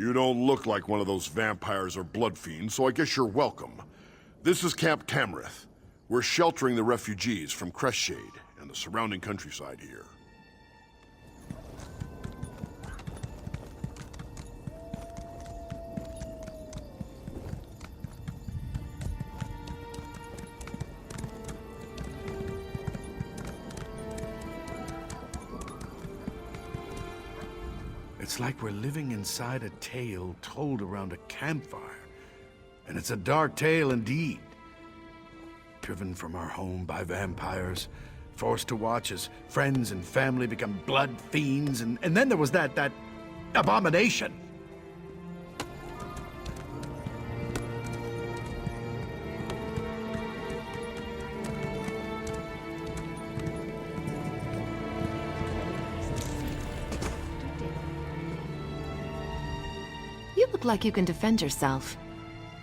You don't look like one of those vampires or blood fiends, so I guess you're welcome. This is Camp Tamriel. We're sheltering the refugees from Crestshade and the surrounding countryside here. It's like we're living inside a tale told around a campfire. And it's a dark tale indeed. Driven from our home by vampires, forced to watch as friends and family become blood fiends, and then there was that abomination. You look like you can defend yourself.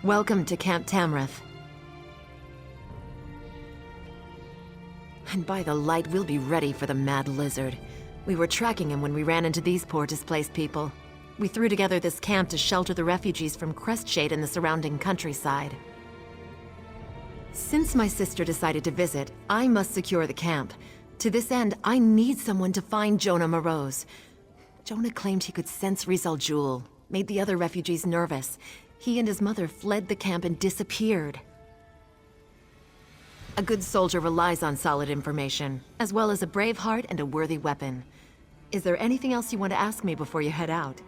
Welcome to Camp Tamriel. And by the light, we'll be ready for the mad lizard. We were tracking him when we ran into these poor displaced people. We threw together this camp to shelter the refugees from Crestshade and the surrounding countryside. Since my sister decided to visit, I must secure the camp. To this end, I need someone to find Jonah Morose. Jonah claimed he could sense Rizal Jewel, made the other refugees nervous. He and his mother fled the camp and disappeared. A good soldier relies on solid information, as well as a brave heart and a worthy weapon. Is there anything else you want to ask me before you head out?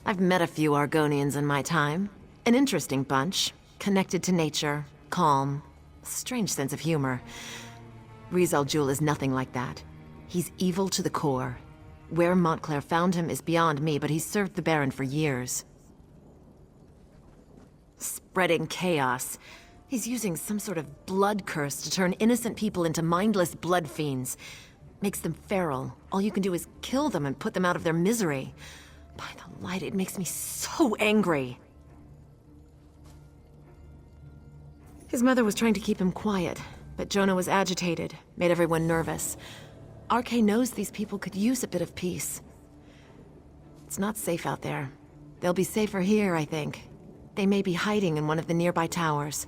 I've met a few Argonians in my time. An interesting bunch, connected to nature, calm, strange sense of humor. Rizal Jewel is nothing like that. He's evil to the core. Where Montclair found him is beyond me, but he's served the Baron for years. Spreading chaos. He's using some sort of blood curse to turn innocent people into mindless blood fiends. Makes them feral. All you can do is kill them and put them out of their misery. By the light, it makes me so angry. His mother was trying to keep him quiet, but Jonah was agitated, made everyone nervous. RK knows these people could use a bit of peace. It's not safe out there. They'll be safer here, I think. They may be hiding in one of the nearby towers.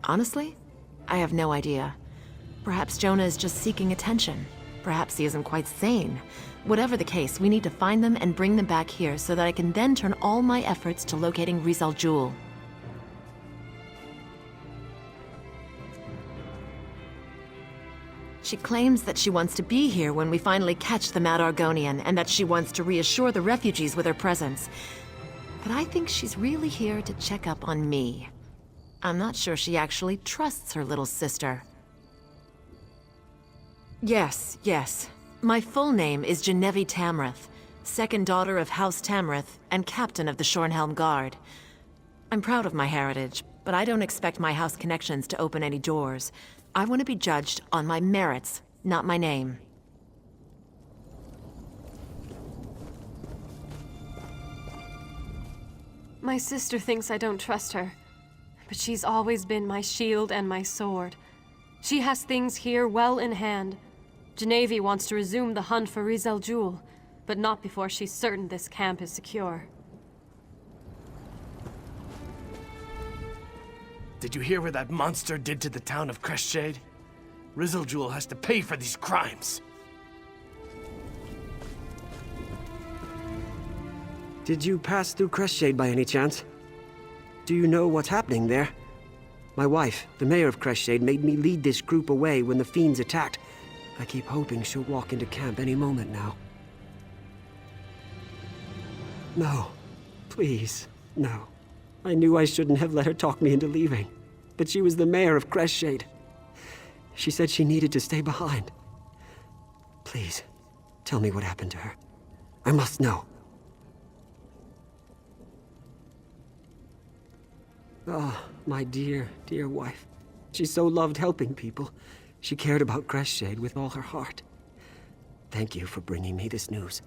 Honestly, I have no idea. Perhaps Jonah is just seeking attention. Perhaps he isn't quite sane. Whatever the case, we need to find them and bring them back here so that I can then turn all my efforts to locating Rizal Jewel. She claims that she wants to be here when we finally catch the Mad Argonian, and that she wants to reassure the refugees with her presence. But I think she's really here to check up on me. I'm not sure she actually trusts her little sister. Yes. My full name is Genevieve Tamriel, second daughter of House Tamriel and captain of the Shornhelm Guard. I'm proud of my heritage, but I don't expect my house connections to open any doors. I want to be judged on my merits, not my name. My sister thinks I don't trust her, but she's always been my shield and my sword. She has things here well in hand. Genevieve wants to resume the hunt for Rizal Jewel, but not before she's certain this camp is secure. Did you hear what that monster did to the town of Crestshade? Rizal Jewel has to pay for these crimes. Did you pass through Crestshade by any chance? Do you know what's happening there? My wife, the mayor of Crestshade, made me lead this group away when the fiends attacked. I keep hoping she'll walk into camp any moment now. No. Please, no. I knew I shouldn't have let her talk me into leaving. But she was the mayor of Crestshade. She said she needed to stay behind. Please, tell me what happened to her. I must know. Ah, my dear, dear wife. She so loved helping people. She cared about Crestshade with all her heart. Thank you for bringing me this news.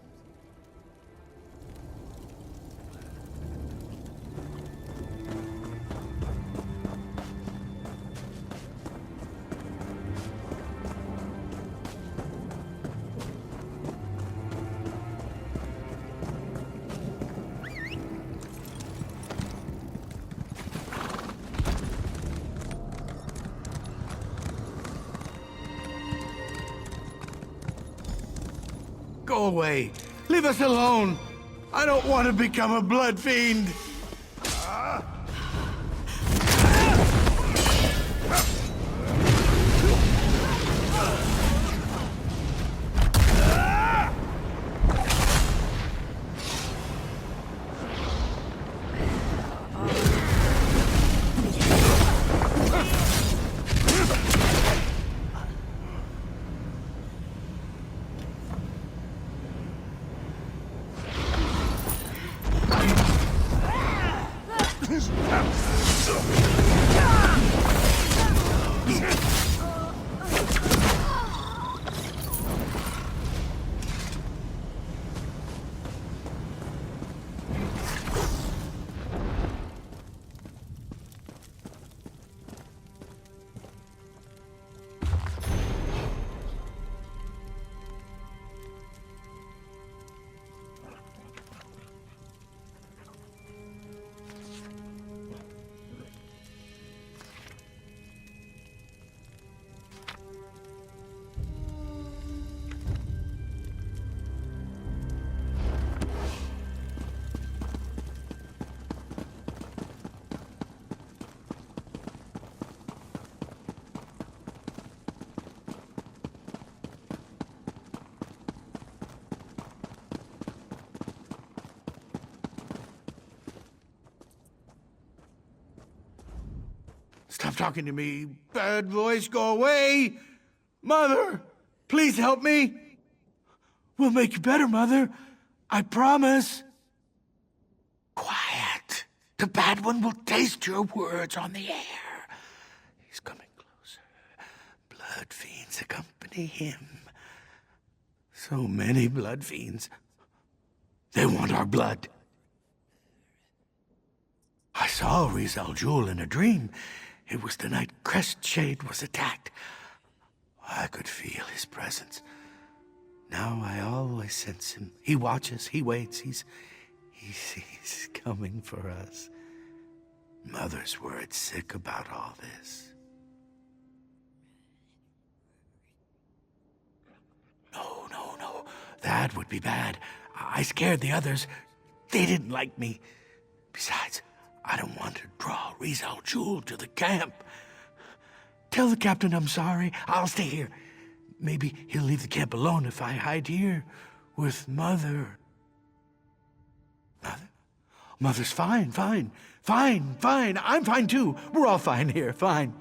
Go away. Leave us alone. I don't want to become a blood fiend. Stop talking to me. Bad voice, go away. Mother, please help me. We'll make you better, Mother. I promise. Quiet. The bad one will taste your words on the air. He's coming closer. Blood fiends accompany him. So many blood fiends. They want our blood. I saw Rizel in a dream. It was the night Crestshade was attacked. I could feel his presence. Now I always sense him. He watches, he waits, he's coming for us. Mother's worried sick about all this. No. That would be bad. I scared the others. They didn't like me. Besides, I don't want to draw Rizel to the camp. Tell the captain I'm sorry. I'll stay here. Maybe he'll leave the camp alone if I hide here with Mother. Mother? Mother's fine. I'm fine too. We're all fine here. Fine.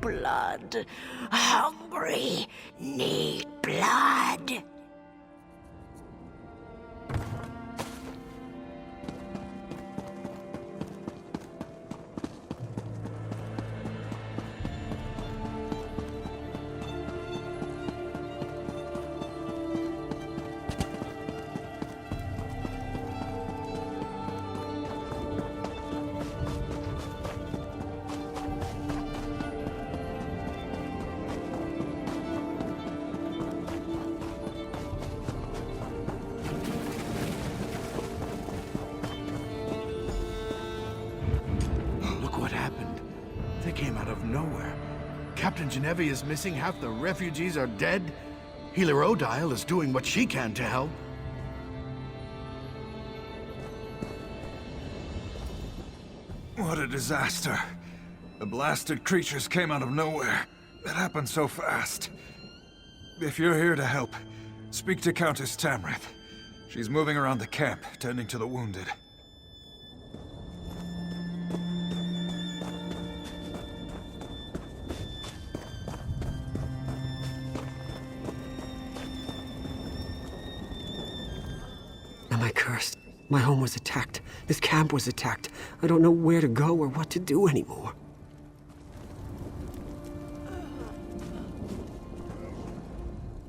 Blood. Hungry. Need blood. They came out of nowhere. Captain Genevieve is missing, half the refugees are dead. Healer Odile is doing what she can to help. What a disaster. The blasted creatures came out of nowhere. It happened so fast. If you're here to help, speak to Countess Tamriel. She's moving around the camp, tending to the wounded. Am I cursed? My home was attacked. This camp was attacked. I don't know where to go or what to do anymore.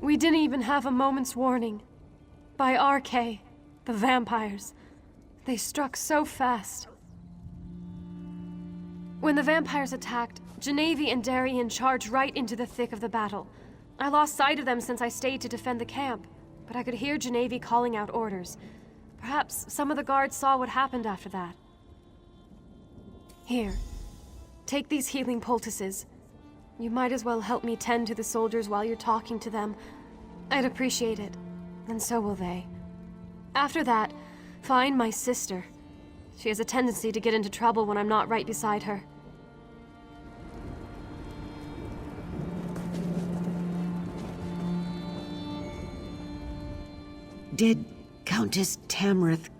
We didn't even have a moment's warning. By RK, the vampires. They struck so fast. When the vampires attacked, Genevieve and Darian charged right into the thick of the battle. I lost sight of them since I stayed to defend the camp, but I could hear Genevieve calling out orders. Perhaps some of the guards saw what happened after that. Here, take these healing poultices. You might as well help me tend to the soldiers while you're talking to them. I'd appreciate it, and so will they. After that, find my sister. She has a tendency to get into trouble when I'm not right beside her. Did Countess Tamrith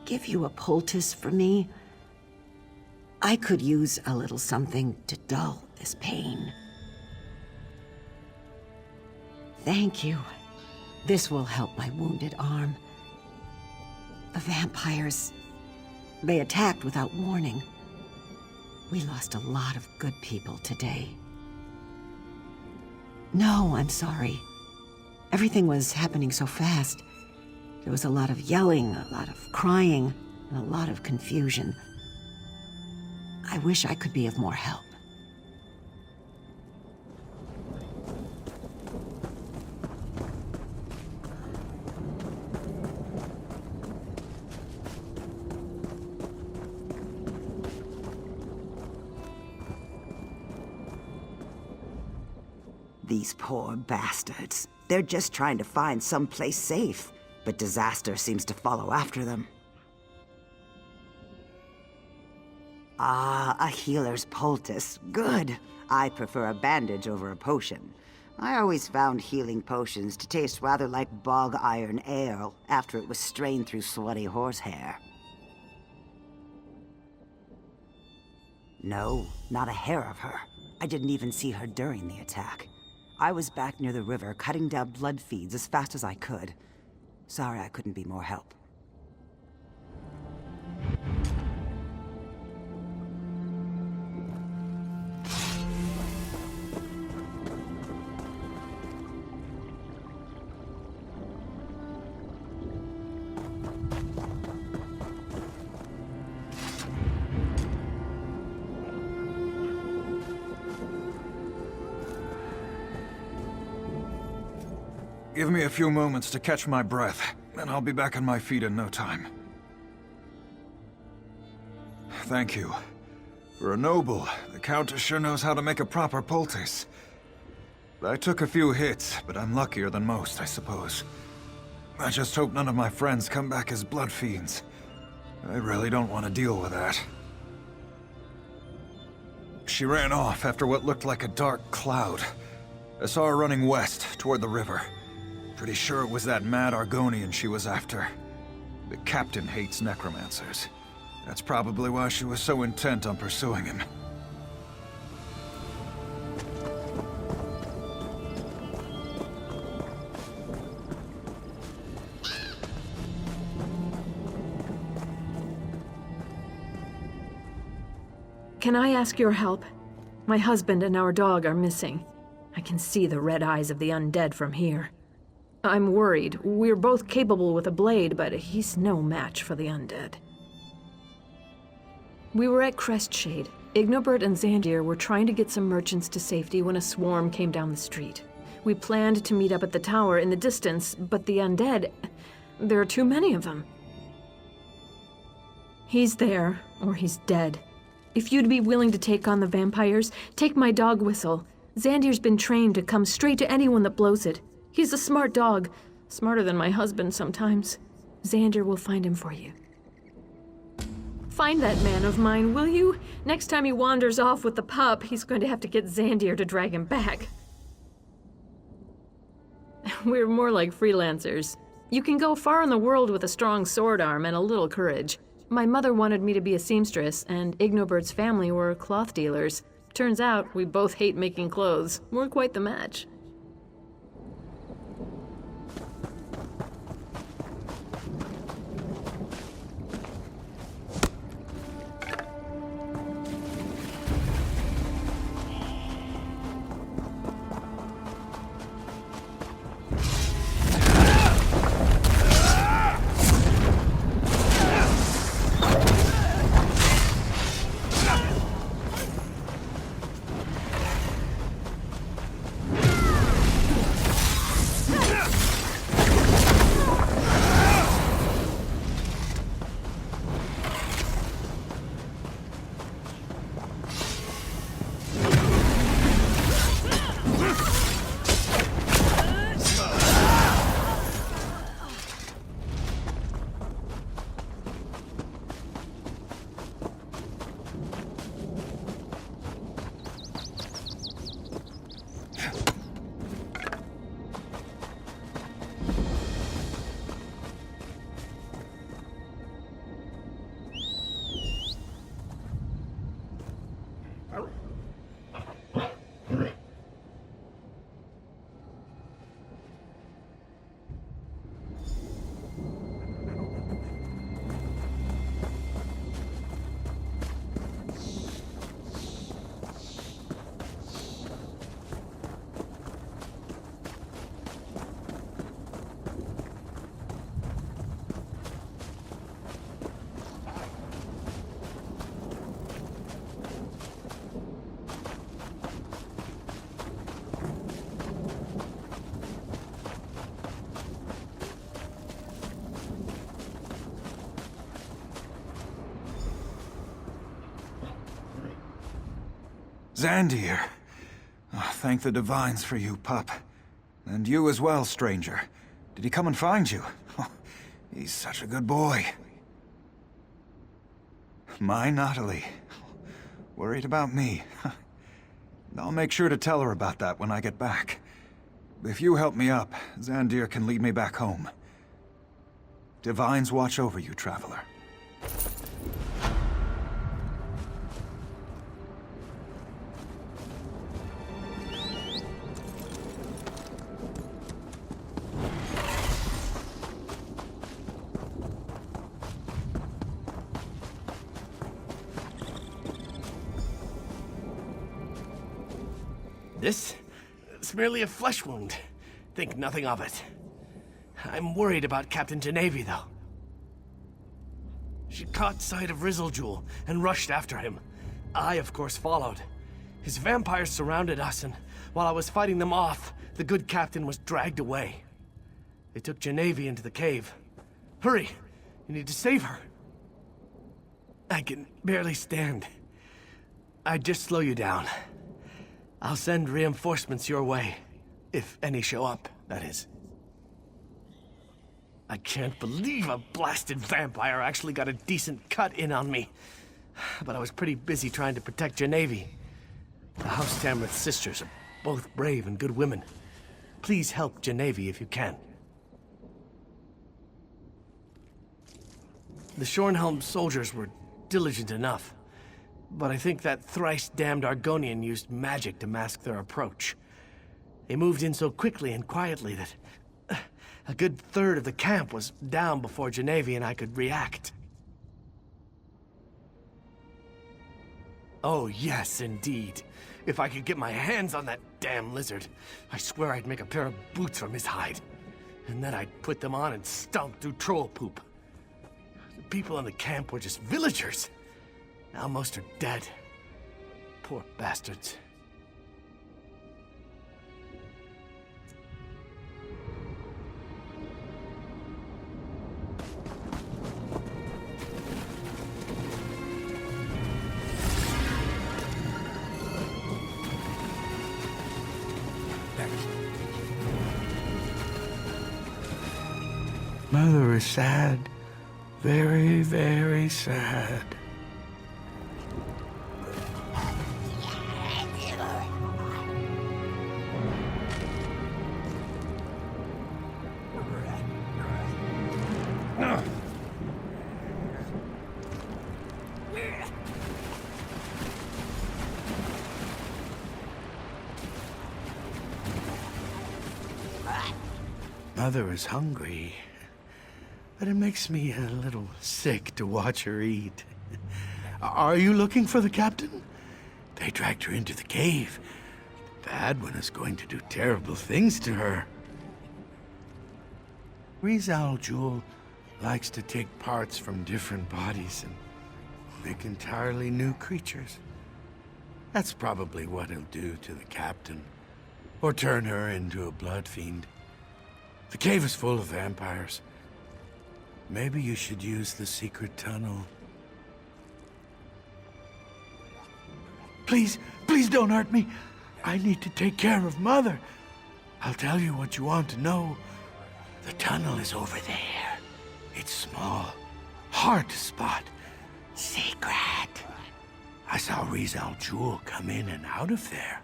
give you a poultice for me? I could use a little something to dull this pain. Thank you. This will help my wounded arm. The vampires, they attacked without warning. We lost a lot of good people today. No, I'm sorry. Everything was happening so fast. There was a lot of yelling, a lot of crying, and a lot of confusion. I wish I could be of more help. These poor bastards. They're just trying to find someplace safe, but disaster seems to follow after them. Ah, a healer's poultice. Good. I prefer a bandage over a potion. I always found healing potions to taste rather like bog iron ale after it was strained through sweaty horsehair. No, not a hair of her. I didn't even see her during the attack. I was back near the river cutting down blood feeds as fast as I could. Sorry I couldn't be more help. Give me a few moments to catch my breath, and I'll be back on my feet in no time. Thank you. For a noble, the Countess sure knows how to make a proper poultice. I took a few hits, but I'm luckier than most, I suppose. I just hope none of my friends come back as blood fiends. I really don't want to deal with that. She ran off after what looked like a dark cloud. I saw her running west, toward the river. Pretty sure it was that mad Argonian she was after. The captain hates necromancers. That's probably why she was so intent on pursuing him. Can I ask your help? My husband and our dog are missing. I can see the red eyes of the undead from here. I'm worried. We're both capable with a blade, but he's no match for the undead. We were at Crestshade. Ignobert and Xandir were trying to get some merchants to safety when a swarm came down the street. We planned to meet up at the tower in the distance, but the undead... there are too many of them. He's there, or he's dead. If you'd be willing to take on the vampires, take my dog Whistle. Xandir's been trained to come straight to anyone that blows it. He's a smart dog. Smarter than my husband sometimes. Xandir will find him for you. Find that man of mine, will you? Next time he wanders off with the pup, he's going to have to get Xandir to drag him back. We're more like freelancers. You can go far in the world with a strong sword arm and a little courage. My mother wanted me to be a seamstress, and Ignobert's family were cloth dealers. Turns out, we both hate making clothes. We're quite the match. Zandir. Oh, thank the Divines for you, pup. And you as well, stranger. Did he come and find you? Oh, he's such a good boy. My Natalie. Worried about me. I'll make sure to tell her about that when I get back. If you help me up, Zandir can lead me back home. Divines watch over you, traveler. This? It's merely a flesh wound. Think nothing of it. I'm worried about Captain Genevieve, though. She caught sight of Rizeljul and rushed after him. I, of course, followed. His vampires surrounded us, and while I was fighting them off, the good captain was dragged away. They took Genevieve into the cave. Hurry! You need to save her. I can barely stand. I'd just slow you down. I'll send reinforcements your way. If any show up, that is. I can't believe a blasted vampire actually got a decent cut in on me. But I was pretty busy trying to protect Genevieve. The House Tamriel sisters are both brave and good women. Please help Genevieve if you can. The Shornhelm soldiers were diligent enough. But I think that thrice-damned Argonian used magic to mask their approach. They moved in so quickly and quietly that a good third of the camp was down before Genevieve and I could react. Oh, yes, indeed. If I could get my hands on that damn lizard, I swear I'd make a pair of boots from his hide. And then I'd put them on and stomp through troll poop. The people in the camp were just villagers. Now most are dead. Poor bastards. Mother is sad. Very, very sad. Mother is hungry, but it makes me a little sick to watch her eat. Are you looking for the captain? They dragged her into the cave. The bad one is going to do terrible things to her. Rizeljul likes to take parts from different bodies and make entirely new creatures. That's probably what he'll do to the captain, or turn her into a blood fiend. The cave is full of vampires. Maybe you should use the secret tunnel. Please, please don't hurt me. I need to take care of Mother. I'll tell you what you want to know. The tunnel is over there. It's small, hard to spot. Secret. I saw Rizeljul come in and out of there.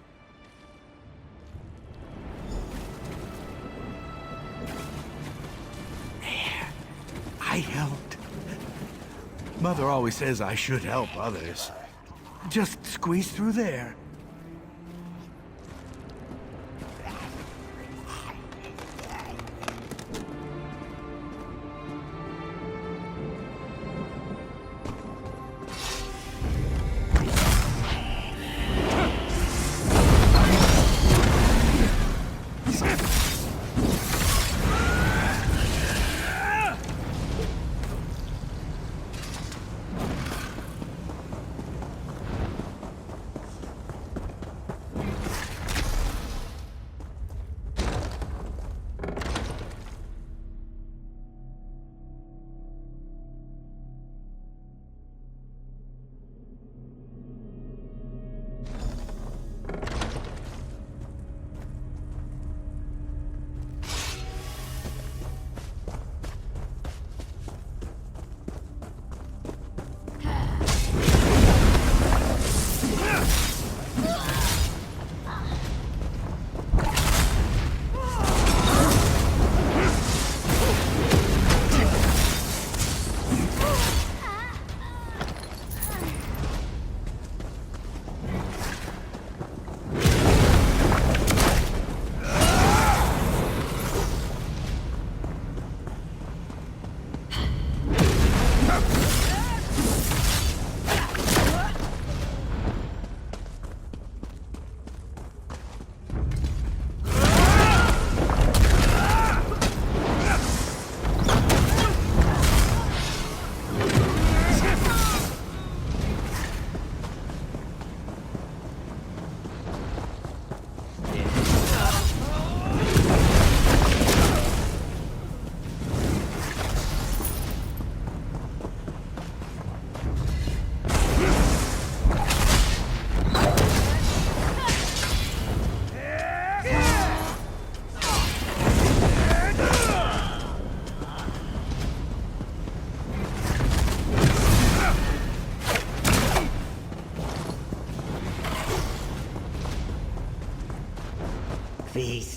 There. I helped. Mother always says I should help others. Just squeeze through there.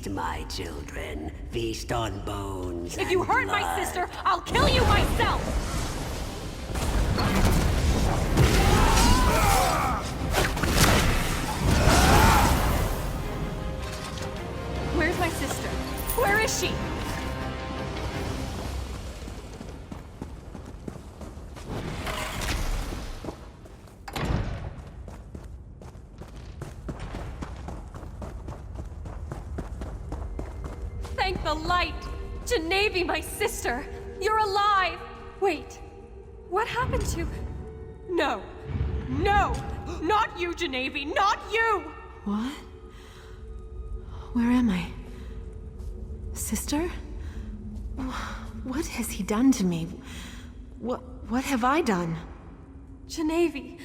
Feast, my children. Feast on bones. If you hurt my sister, I'll kill you myself! Where's my sister? Where is she? Thank the light! Genevieve, my sister! You're alive! Wait, what happened to... No! No! Not you, Genevieve! Not you! What? Where am I? Sister? What has he done to me? What have I done? Genevieve!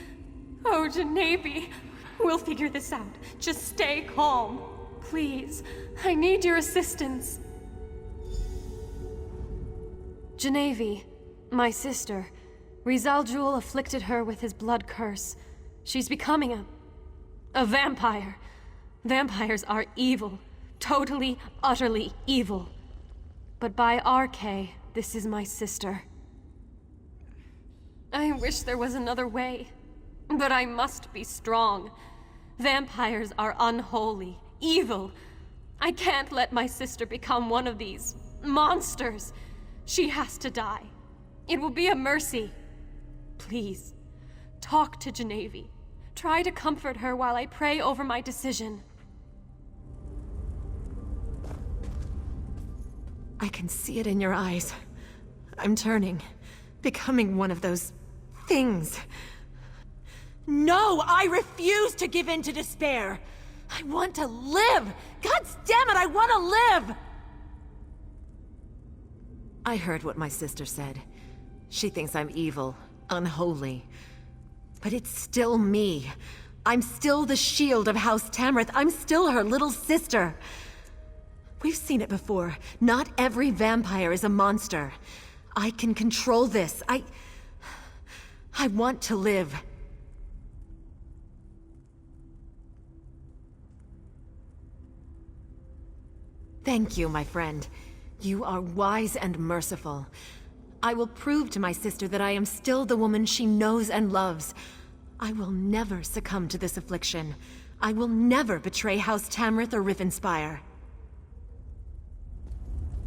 Oh, Genevieve! We'll figure this out. Just stay calm. Please, I need your assistance. Genevieve, my sister. Rizaljul afflicted her with his blood curse. She's becoming a vampire. Vampires are evil. Totally, utterly evil. But by RK, this is my sister. I wish there was another way. But I must be strong. Vampires are unholy, evil. I can't let my sister become one of these monsters. She has to die. It will be a mercy. Please, talk to Genevieve. Try to comfort her while I pray over my decision. I can see it in your eyes. I'm turning, becoming one of those things. No, I refuse to give in to despair. I want to live. God damn it, I want to live. I heard what my sister said. She thinks I'm evil, unholy. But it's still me. I'm still the shield of House Tamrith. I'm still her little sister. We've seen it before. Not every vampire is a monster. I can control this. I want to live. Thank you, my friend. You are wise and merciful. I will prove to my sister that I am still the woman she knows and loves. I will never succumb to this affliction. I will never betray House Tamrith or Rivenspire.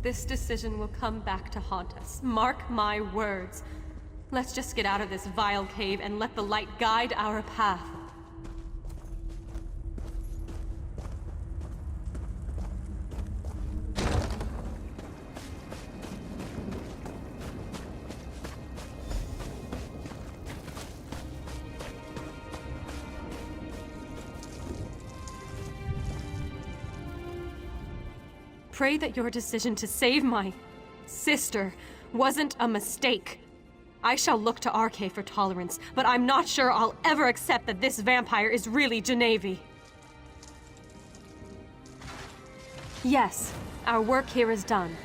This decision will come back to haunt us. Mark my words. Let's just get out of this vile cave and let the light guide our path. Pray that your decision to save my sister wasn't a mistake. I shall look to RK for tolerance, but I'm not sure I'll ever accept that this vampire is really Genevieve. Yes, our work here is done.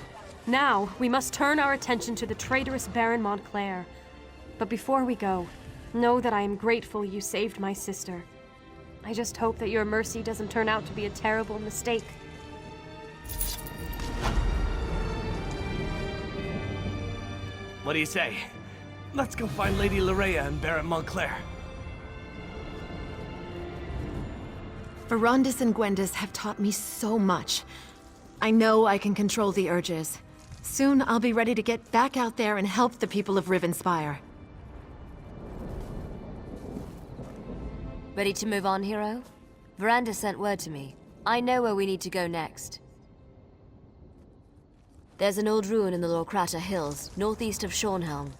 Now, we must turn our attention to the traitorous Baron Montclair. But before we go, know that I am grateful you saved my sister. I just hope that your mercy doesn't turn out to be a terrible mistake. What do you say? Let's go find Lady Larea and Baron Montclair. Verondis and Gwendis have taught me so much. I know I can control the urges. Soon I'll be ready to get back out there and help the people of Rivenspire. Ready to move on, hero? Veranda sent word to me. I know where we need to go next. There's an old ruin in the Lorkrata Hills, northeast of Shornhelm.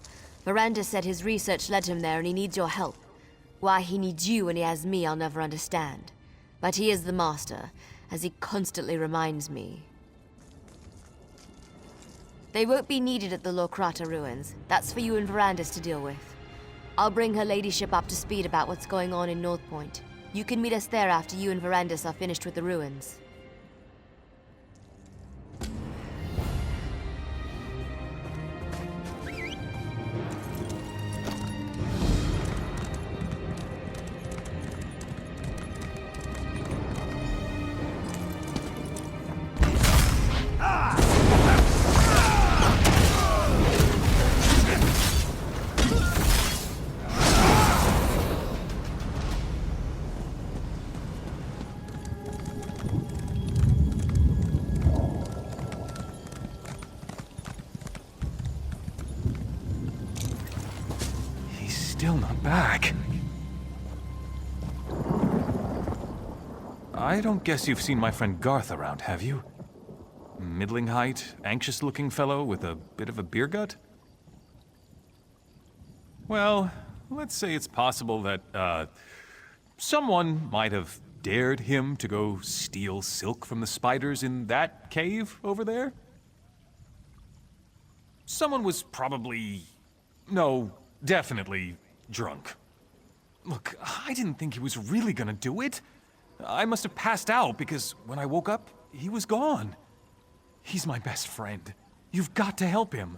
Veranda said his research led him there and he needs your help. Why he needs you when he has me, I'll never understand. But he is the master, as he constantly reminds me. They won't be needed at the Lorkrata ruins. That's for you and Verandis to deal with. I'll bring her ladyship up to speed about what's going on in North Point. You can meet us there after you and Verandis are finished with the ruins. still not back. I don't guess you've seen my friend Garth around, have you? Middling height, anxious-looking fellow with a bit of a beer gut? Well, let's say it's possible that, someone might have dared him to go steal silk from the spiders in that cave over there? Someone was probably... no, definitely drunk. Look, I didn't think he was really gonna do it. I must have passed out because when I woke up, he was gone. He's my best friend. You've got to help him.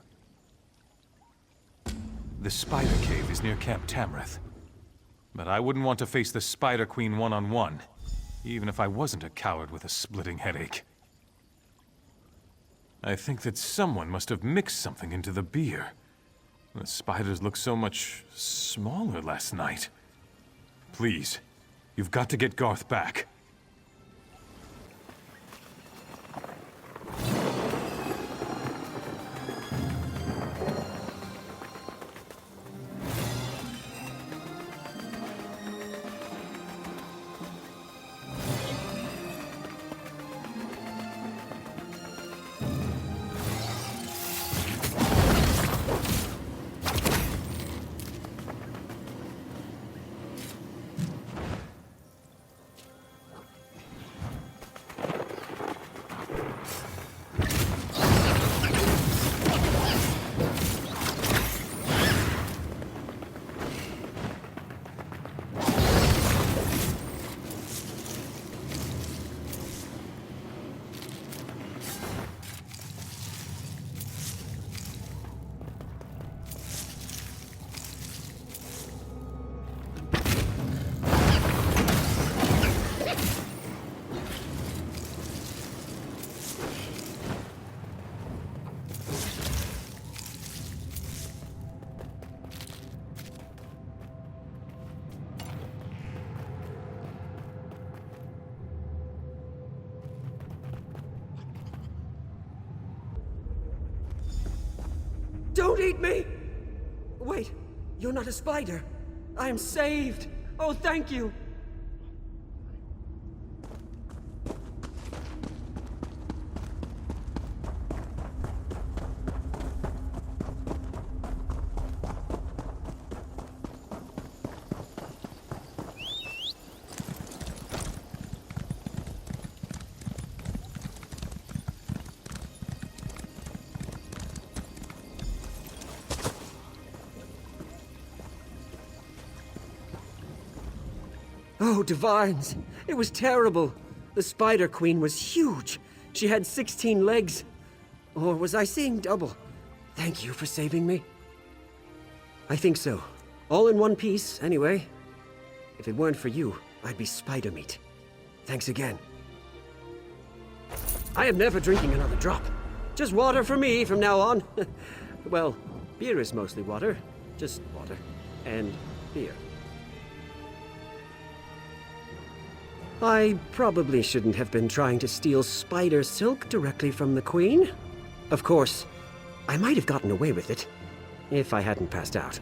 The Spider Cave is near Camp Tamriel. But I wouldn't want to face the Spider Queen one-on-one, even if I wasn't a coward with a splitting headache. I think that someone must have mixed something into the beer. The spiders looked so much smaller last night. Please, you've got to get Garth back. Don't eat me! Wait, you're not a spider. I'm saved. Oh, thank you. Oh, Divines! It was terrible. The Spider Queen was huge. She had 16 legs. Or was I seeing double? Thank you for saving me. I think so. All in one piece, anyway. If it weren't for you, I'd be spider meat. Thanks again. I am never drinking another drop. Just water for me from now on. Well, beer is mostly water. Just water. And beer. I probably shouldn't have been trying to steal spider silk directly from the Queen. Of course, I might have gotten away with it, if I hadn't passed out.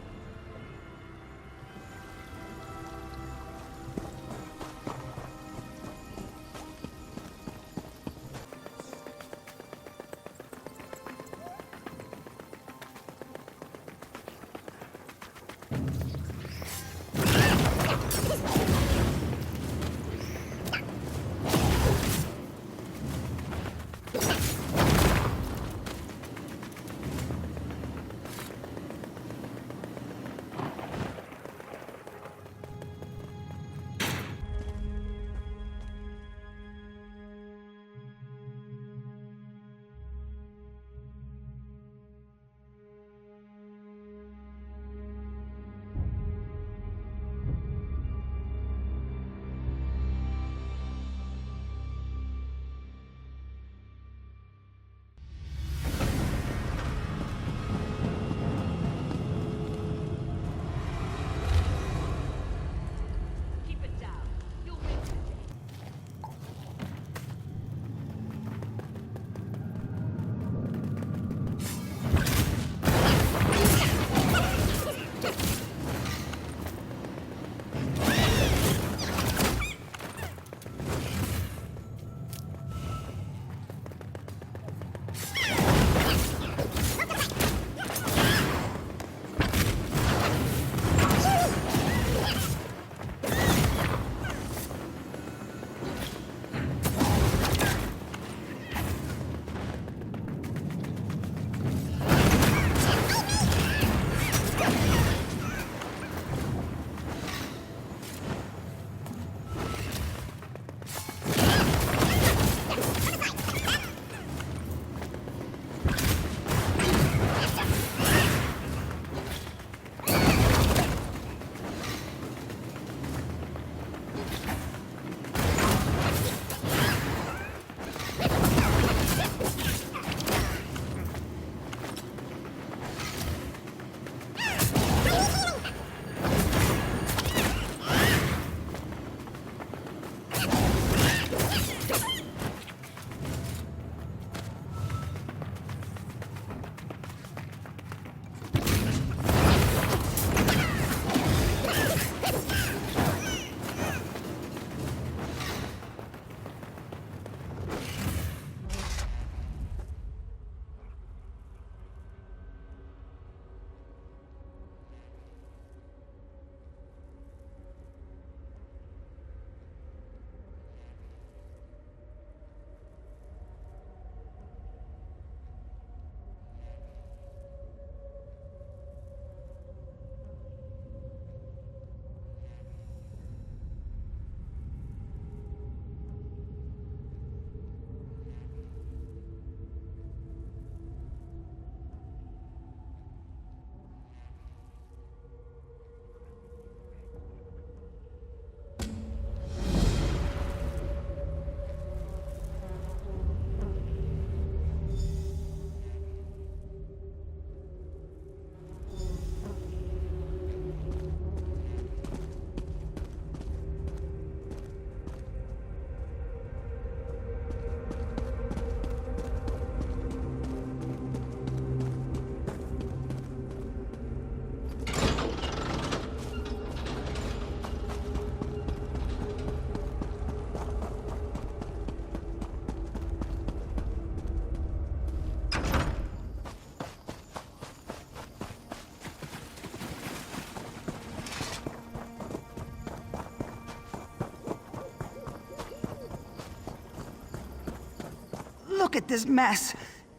Look at this mess!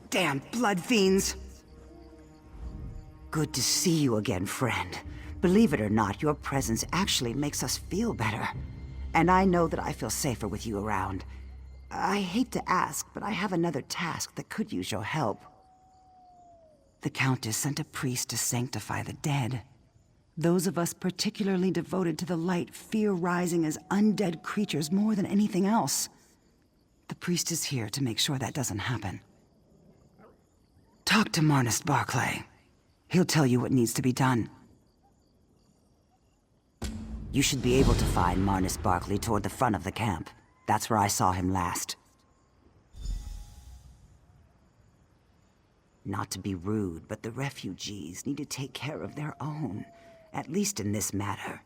Damn blood fiends! Good to see you again, friend. Believe it or not, your presence actually makes us feel better. And I know that I feel safer with you around. I hate to ask, but I have another task that could use your help. The Countess sent a priest to sanctify the dead. Those of us particularly devoted to the light fear rising as undead creatures more than anything else. The priest is here to make sure that doesn't happen. Talk to Marnus Barclay. He'll tell you what needs to be done. You should be able to find Marnus Barclay toward the front of the camp. That's where I saw him last. Not to be rude, but the refugees need to take care of their own. At least in this matter.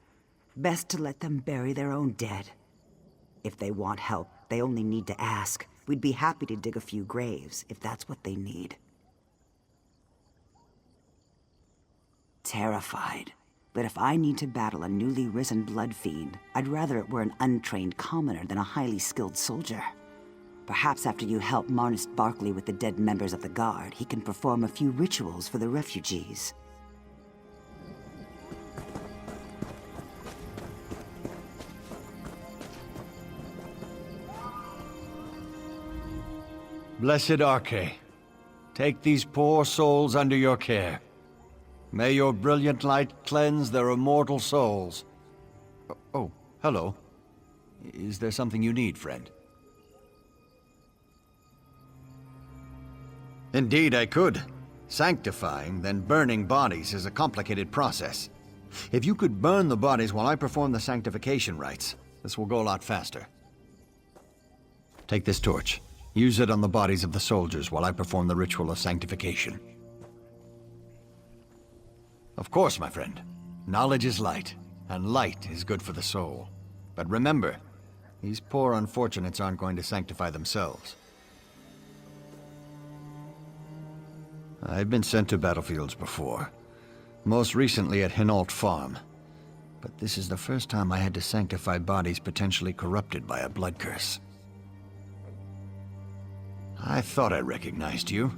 Best to let them bury their own dead. If they want help, they only need to ask. We'd be happy to dig a few graves, if that's what they need. Terrified. But if I need to battle a newly risen blood fiend, I'd rather it were an untrained commoner than a highly skilled soldier. Perhaps after you help Marnus Barclay with the dead members of the Guard, he can perform a few rituals for the refugees. Blessed Arche, take these poor souls under your care. May your brilliant light cleanse their immortal souls. Oh, hello. Is there something you need, friend? Indeed, I could. Sanctifying, then burning bodies is a complicated process. If you could burn the bodies while I perform the sanctification rites, this will go a lot faster. Take this torch. Use it on the bodies of the soldiers while I perform the ritual of sanctification. Of course, my friend. Knowledge is light, and light is good for the soul. But remember, these poor unfortunates aren't going to sanctify themselves. I've been sent to battlefields before, most recently at Hinault Farm. But this is the first time I had to sanctify bodies potentially corrupted by a blood curse. I thought I recognized you.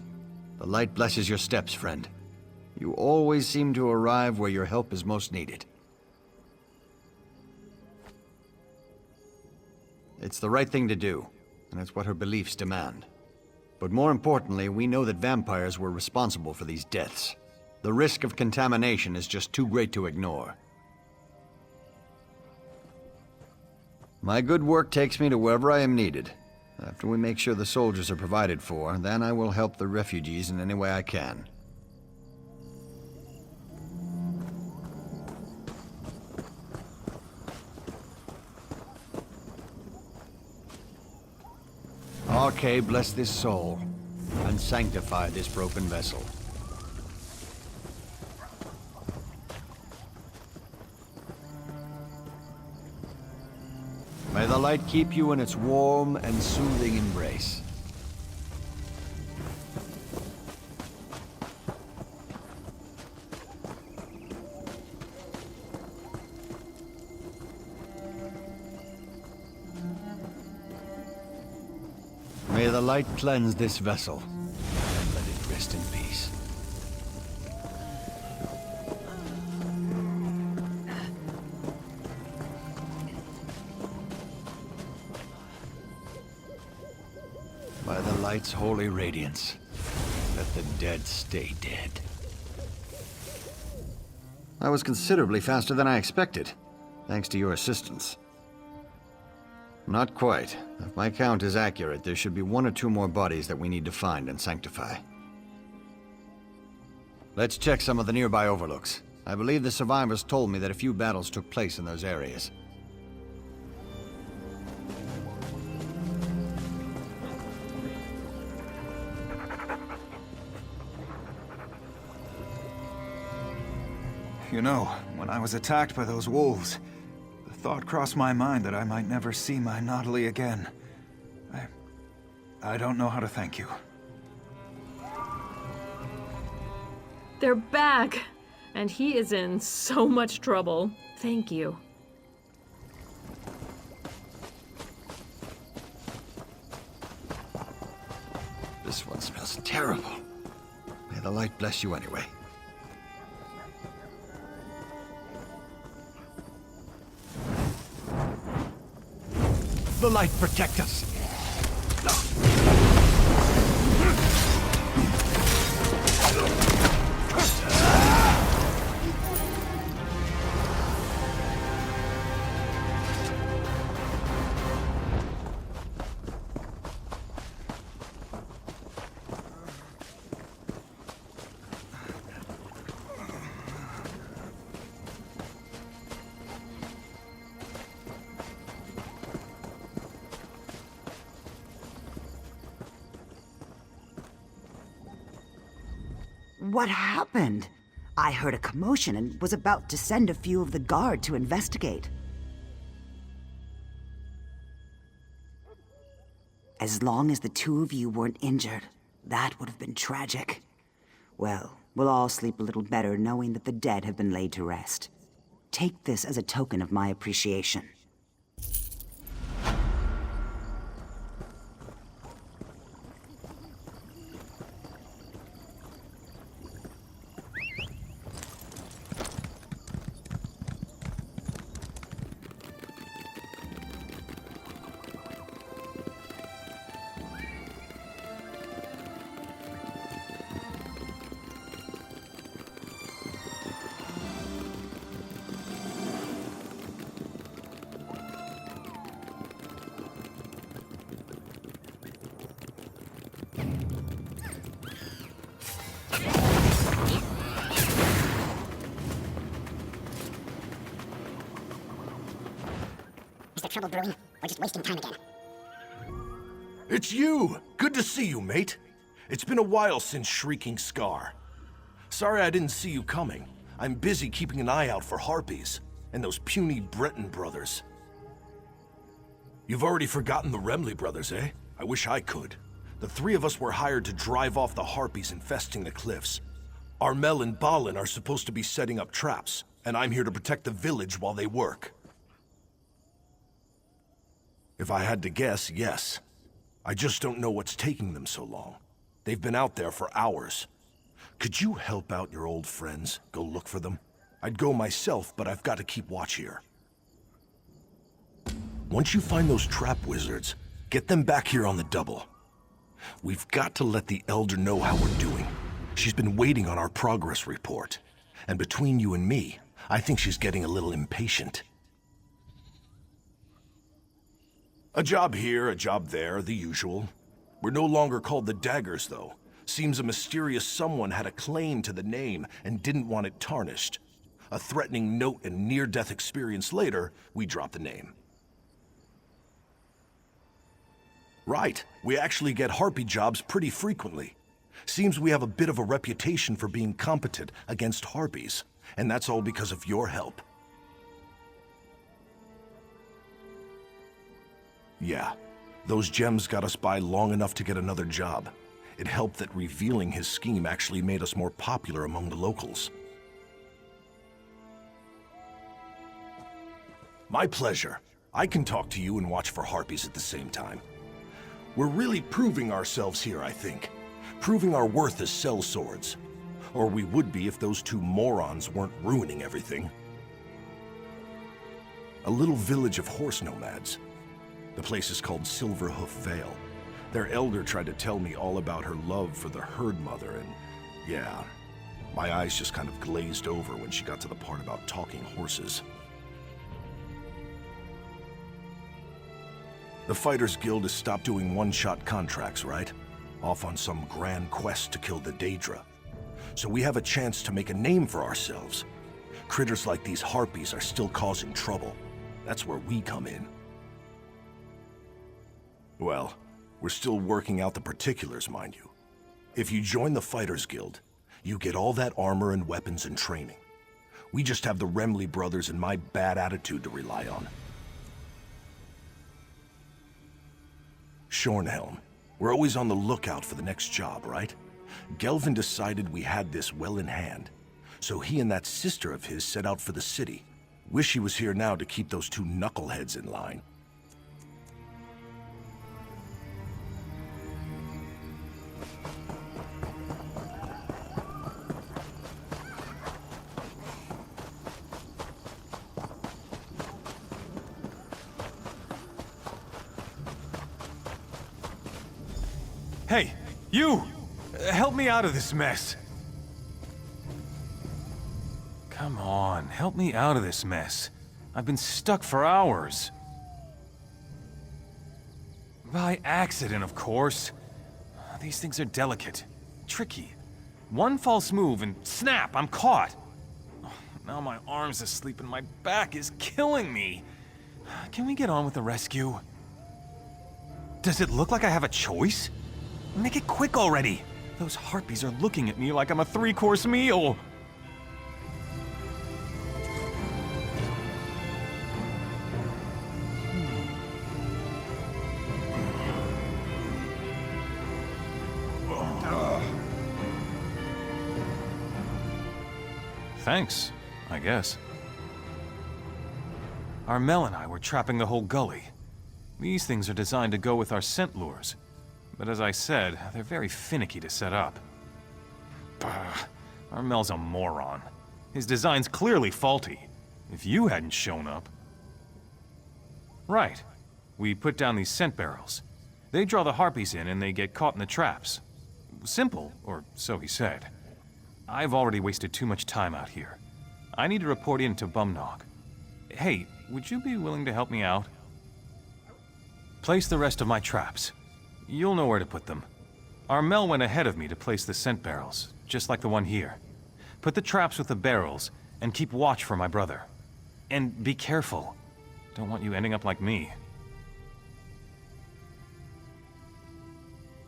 The light blesses your steps, friend. You always seem to arrive where your help is most needed. It's the right thing to do, and it's what her beliefs demand. But more importantly, we know that vampires were responsible for these deaths. The risk of contamination is just too great to ignore. My good work takes me to wherever I am needed. After we make sure the soldiers are provided for, then I will help the refugees in any way I can. Arche, bless this soul, and sanctify this broken vessel. May the light keep you in its warm and soothing embrace. May the light cleanse this vessel, and let it rest in peace. By the light's holy radiance, let the dead stay dead. I was considerably faster than I expected, thanks to your assistance. Not quite. If my count is accurate, there should be 1 or 2 more bodies that we need to find and sanctify. Let's check some of the nearby overlooks. I believe the survivors told me that a few battles took place in those areas. You know, when I was attacked by those wolves, the thought crossed my mind that I might never see my Nautilus again. I don't know how to thank you. They're back! And he is in so much trouble. Thank you. the light bless you anyway. The light protect us. What happened? I heard a commotion and was about to send a few of the guard to investigate. As long as the two of you weren't injured, that would have been tragic. Well, we'll all sleep a little better knowing that the dead have been laid to rest. Take this as a token of my appreciation. Trouble brewing, or just wasting time again? It's you! Good to see you, mate. It's been a while since Shrieking Scar. Sorry I didn't see you coming. I'm busy keeping an eye out for harpies, and those puny Breton brothers. You've already forgotten the Remley brothers, eh? I wish I could. The three of us were hired to drive off the harpies infesting the cliffs. Armel and Balin are supposed to be setting up traps, and I'm here to protect the village while they work. If I had to guess, yes. I just don't know what's taking them so long. They've been out there for hours. Could you help out your old friends? Go look for them? I'd go myself, but I've got to keep watch here. Once you find those trap wizards, get them back here on the double. We've got to let the Elder know how we're doing. She's been waiting on our progress report. And between you and me, I think she's getting a little impatient. A job here, a job there, the usual. We're no longer called the Daggers, though. Seems a mysterious someone had a claim to the name and didn't want it tarnished. A threatening note and near-death experience later, we dropped the name. Right, we actually get harpy jobs pretty frequently. Seems we have a bit of a reputation for being competent against harpies, and that's all because of your help. Yeah, those gems got us by long enough to get another job. It helped that revealing his scheme actually made us more popular among the locals. My pleasure. I can talk to you and watch for harpies at the same time. We're really proving ourselves here, I think. Proving our worth as sellswords. Or we would be if those two morons weren't ruining everything. A little village of horse nomads. The place is called Silverhoof Vale. Their elder tried to tell me all about her love for the herd mother, and yeah, my eyes just kind of glazed over when she got to the part about talking horses. The Fighters Guild has stopped doing one-shot contracts, right? Off on some grand quest to kill the Daedra. So we have a chance to make a name for ourselves. Critters like these harpies are still causing trouble. That's where we come in. Well, we're still working out the particulars, mind you. If you join the Fighters Guild, you get all that armor and weapons and training. We just have the Remley brothers and my bad attitude to rely on. Shornhelm. We're always on the lookout for the next job, right? Gelvin decided we had this well in hand, so he and that sister of his set out for the city. Wish he was here now to keep those two knuckleheads in line. Hey, you! Help me out of this mess. Come on, help me out of this mess. I've been stuck for hours. By accident, of course. These things are delicate, tricky. One false move and snap, I'm caught. Now my arm's asleep and my back is killing me. Can we get on with the rescue? Does it look like I have a choice? Make it quick already. Those harpies are looking at me like I'm a 3-course meal. Thanks, I guess. Armel and I were trapping the whole gully. These things are designed to go with our scent lures. But as I said, they're very finicky to set up. Armel's a moron. His design's clearly faulty. If you hadn't shown up... Right. We put down these scent barrels. They draw the harpies in and they get caught in the traps. Simple, or so he said. I've already wasted too much time out here. I need to report in to Bumnog. Hey, would you be willing to help me out? Place the rest of my traps. You'll know where to put them. Armel went ahead of me to place the scent barrels, just like the one here. Put the traps with the barrels, and keep watch for my brother. And be careful. Don't want you ending up like me.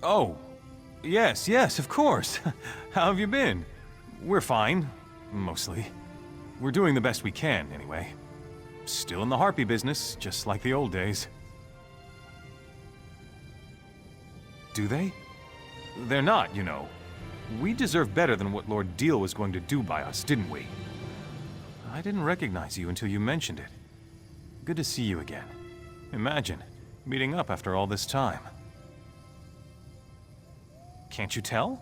Oh, yes, of course. How have you been? We're fine, mostly. We're doing the best we can, anyway. Still in the harpy business, just like the old days. Do they? They're not, you know. We deserve better than what Lord Deal was going to do by us, didn't we? I didn't recognize you until you mentioned it. Good to see you again. Imagine, meeting up after all this time. Can't you tell?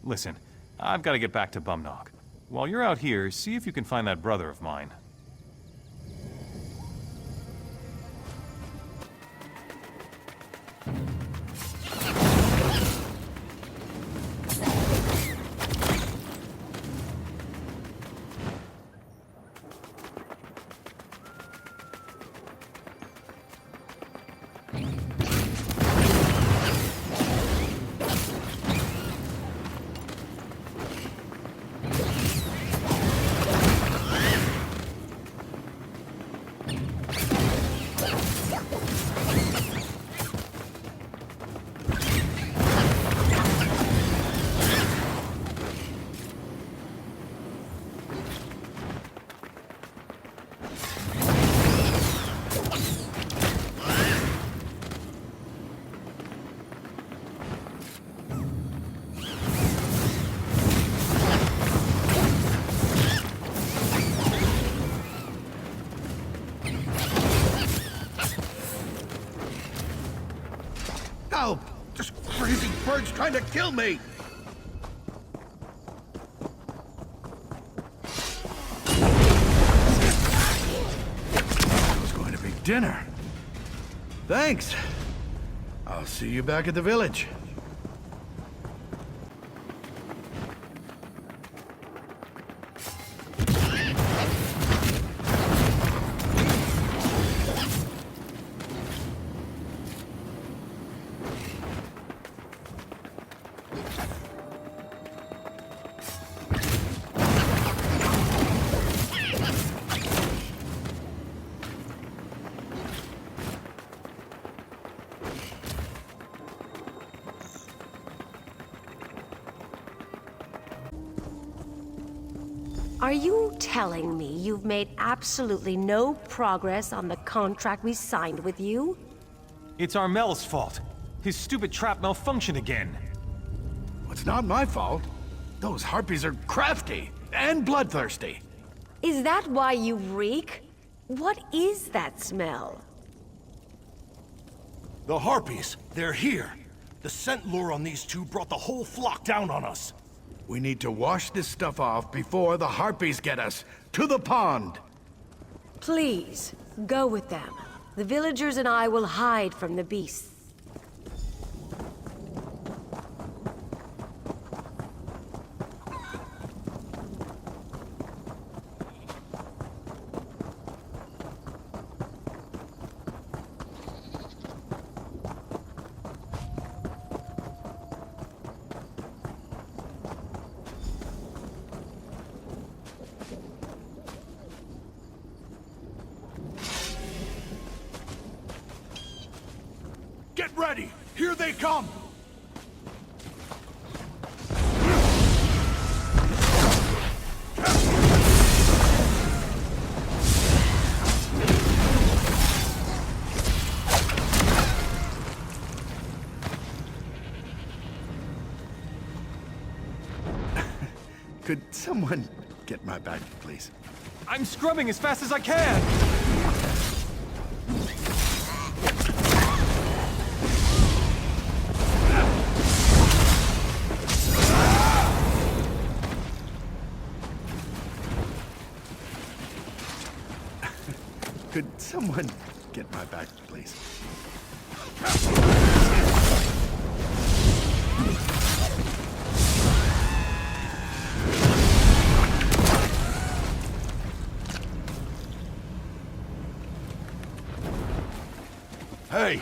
Listen, I've got to get back to Bumnog. While you're out here, see if you can find that brother of mine. Help! This crazy bird's trying to kill me! That was going to be dinner. Thanks. I'll see you back at the village. Are you telling me you've made absolutely no progress on the contract we signed with you? It's Armel's fault. His stupid trap malfunctioned again. It's not my fault. Those harpies are crafty and bloodthirsty. Is that why you reek? What is that smell? The harpies, they're here. The scent lure on these two brought the whole flock down on us. We need to wash this stuff off before the harpies get us. To the pond! Please, go with them. The villagers and I will hide from the beasts. Get ready! Here they come! Could someone get my bag, please? I'm scrubbing as fast as I can! Could someone get my bag, please? Hey,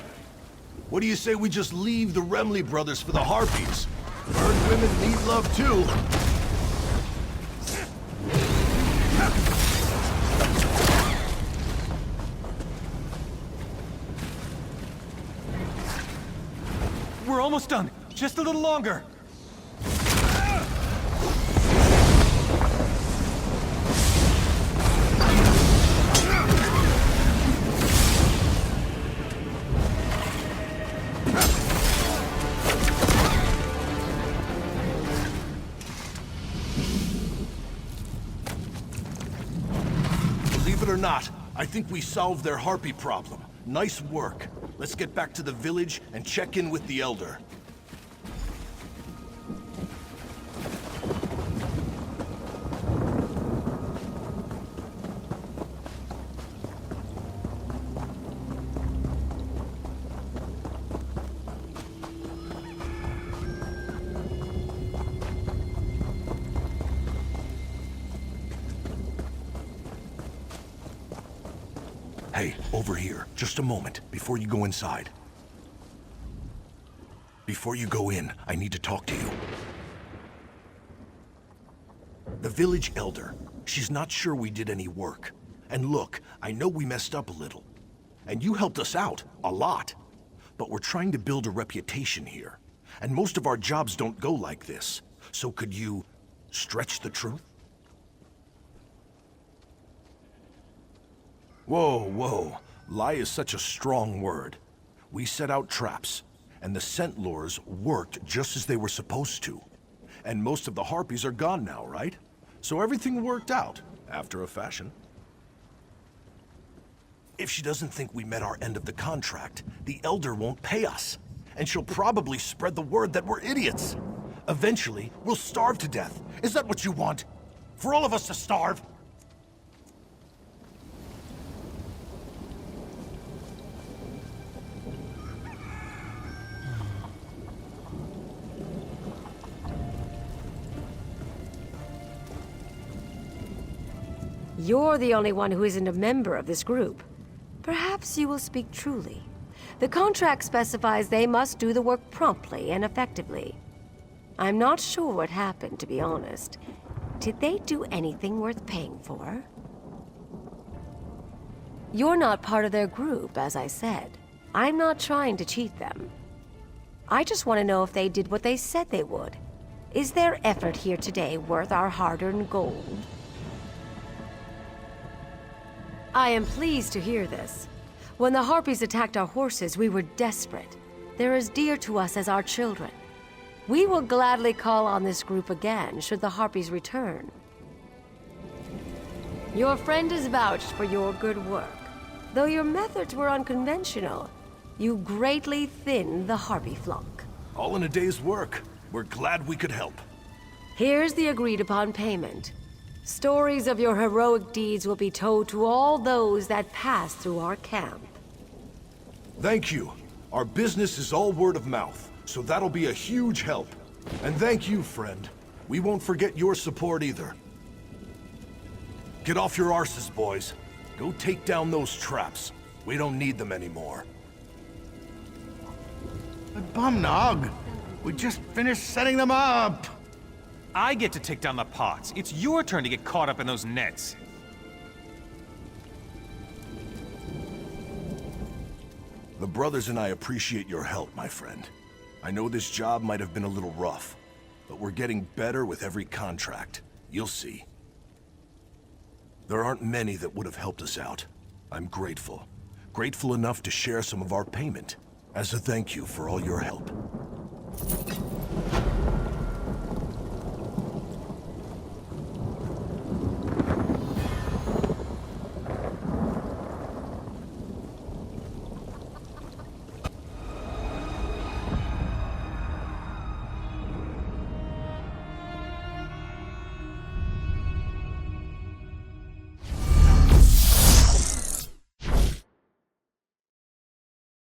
what do you say we just leave the Remley brothers for the Harpies? Bird women need love too. We're almost done. Just a little longer. Believe it or not, I think we solved their Harpy problem. Nice work. Let's get back to the village and check in with the Elder. Hey, over here. Just a moment, before you go inside. Before you go in, I need to talk to you. The village elder. She's not sure we did any work. And look, I know we messed up a little. And you helped us out, a lot. But we're trying to build a reputation here. And most of our jobs don't go like this. So could you stretch the truth? Whoa, whoa. Lie is such a strong word. We set out traps, and the scent lures worked just as they were supposed to. And most of the Harpies are gone now, right? So everything worked out, after a fashion. If she doesn't think we met our end of the contract, the Elder won't pay us. And she'll probably spread the word that we're idiots. Eventually, we'll starve to death. Is that what you want? For all of us to starve? You're the only one who isn't a member of this group. Perhaps you will speak truly. The contract specifies they must do the work promptly and effectively. I'm not sure what happened, to be honest. Did they do anything worth paying for? You're not part of their group, as I said. I'm not trying to cheat them. I just want to know if they did what they said they would. Is their effort here today worth our hard-earned gold? I am pleased to hear this. When the Harpies attacked our horses, we were desperate. They're as dear to us as our children. We will gladly call on this group again, should the Harpies return. Your friend has vouched for your good work. Though your methods were unconventional, you greatly thinned the Harpy flock. All in a day's work. We're glad we could help. Here's the agreed-upon payment. Stories of your heroic deeds will be told to all those that pass through our camp. Thank you. Our business is all word of mouth, so that'll be a huge help. And thank you, friend. We won't forget your support either. Get off your arses, boys. Go take down those traps. We don't need them anymore. But Bumnog, we just finished setting them up. I get to take down the pots. It's your turn to get caught up in those nets. The brothers and I appreciate your help, my friend. I know this job might have been a little rough, but we're getting better with every contract. You'll see. There aren't many that would have helped us out. I'm grateful. Grateful enough to share some of our payment, as a thank you for all your help.